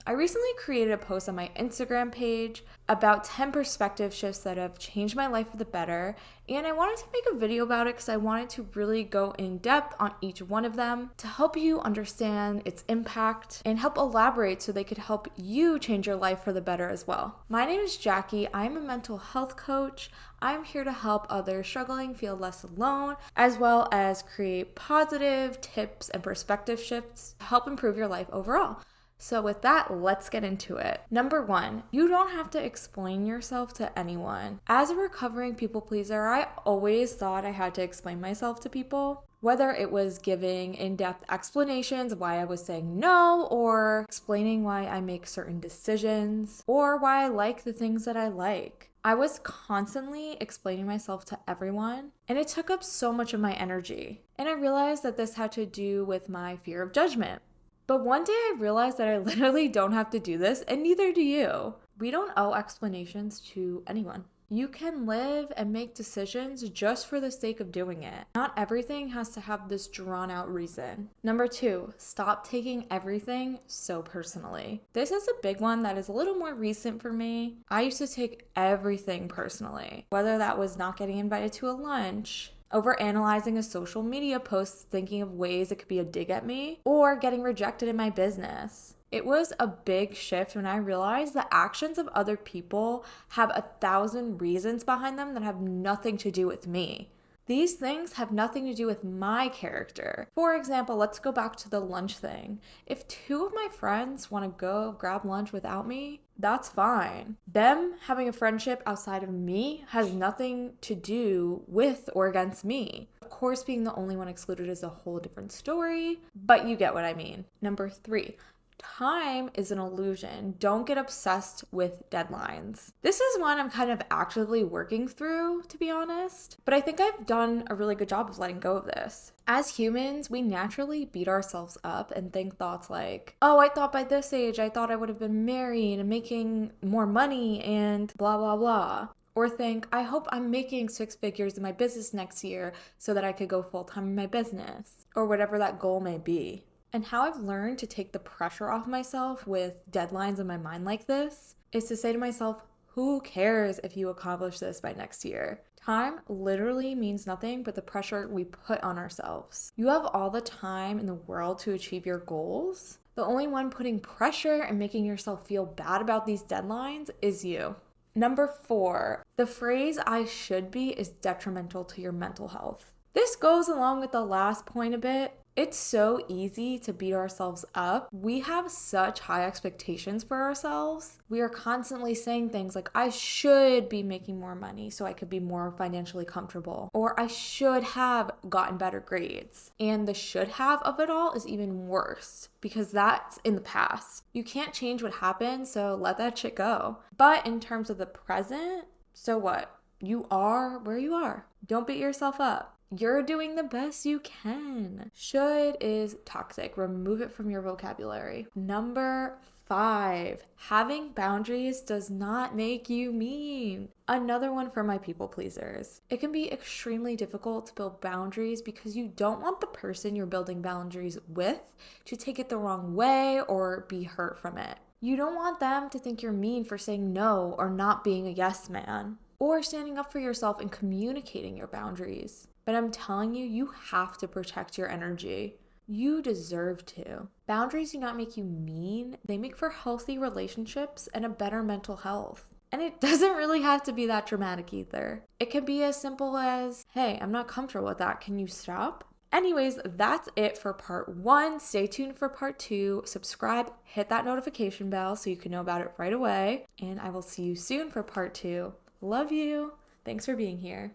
I recently created a post on my Instagram page about 10 perspective shifts that have changed my life for the better, and I wanted to make a video about it because I wanted to really go in depth on each one of them to help you understand its impact and help elaborate so they could help you change your life for the better as well. My name is Jackie. I'm a mental health coach. I'm here to help others struggling feel less alone, as well as create positive tips and perspective shifts to help improve your life overall. So with that, let's get into it. Number 1, you don't have to explain yourself to anyone. As a recovering people pleaser, I always thought I had to explain myself to people. Whether it was giving in-depth explanations of why I was saying no, or explaining why I make certain decisions, or why I like the things that I like. I was constantly explaining myself to everyone, and it took up so much of my energy. And I realized that this had to do with my fear of judgment. But one day I realized that I literally don't have to do this, and neither do you. We don't owe explanations to anyone. You can live and make decisions just for the sake of doing it. Not everything has to have this drawn out reason. Number 2, stop taking everything so personally. This is a big one that is a little more recent for me. I used to take everything personally, whether that was not getting invited to a lunch, overanalyzing a social media post thinking of ways it could be a dig at me, or getting rejected in my business. It was a big shift when I realized the actions of other people have 1,000 reasons behind them that have nothing to do with me. These things have nothing to do with my character. For example, let's go back to the lunch thing. If 2 of my friends want to go grab lunch without me, that's fine. Them having a friendship outside of me has nothing to do with or against me. Of course, being the only one excluded is a whole different story, but you get what I mean. Number 3. Time is an illusion. Don't get obsessed with deadlines. This is one I'm kind of actively working through, to be honest, but I think I've done a really good job of letting go of this. As humans, we naturally beat ourselves up and think thoughts like, oh, I thought by this age I thought I would have been married and making more money and blah, blah, blah. Or think, I hope I'm making 6 figures in my business next year so that I could go full-time in my business, or whatever that goal may be. And how I've learned to take the pressure off myself with deadlines in my mind like this is to say to myself, who cares if you accomplish this by next year? Time literally means nothing but the pressure we put on ourselves. You have all the time in the world to achieve your goals. The only one putting pressure and making yourself feel bad about these deadlines is you. Number 4, the phrase I should be is detrimental to your mental health. This goes along with the last point a bit. It's so easy to beat ourselves up. We have such high expectations for ourselves. We are constantly saying things like, I should be making more money so I could be more financially comfortable, or I should have gotten better grades. And the should have of it all is even worse because that's in the past. You can't change what happened, so let that shit go. But in terms of the present, so what? You are where you are. Don't beat yourself up. You're doing the best you can. Should is toxic. Remove it from your vocabulary. Number 5, having boundaries does not make you mean. Another one for my people pleasers. It can be extremely difficult to build boundaries because you don't want the person you're building boundaries with to take it the wrong way or be hurt from it. You don't want them to think you're mean for saying no or not being a yes man, or standing up for yourself and communicating your boundaries. But I'm telling you, you have to protect your energy. You deserve to. Boundaries do not make you mean. They make for healthy relationships and a better mental health. And it doesn't really have to be that dramatic either. It can be as simple as, hey, I'm not comfortable with that. Can you stop? Anyways, that's it for part 1. Stay tuned for part 2. Subscribe, hit that notification bell so you can know about it right away. And I will see you soon for part 2. Love you. Thanks for being here.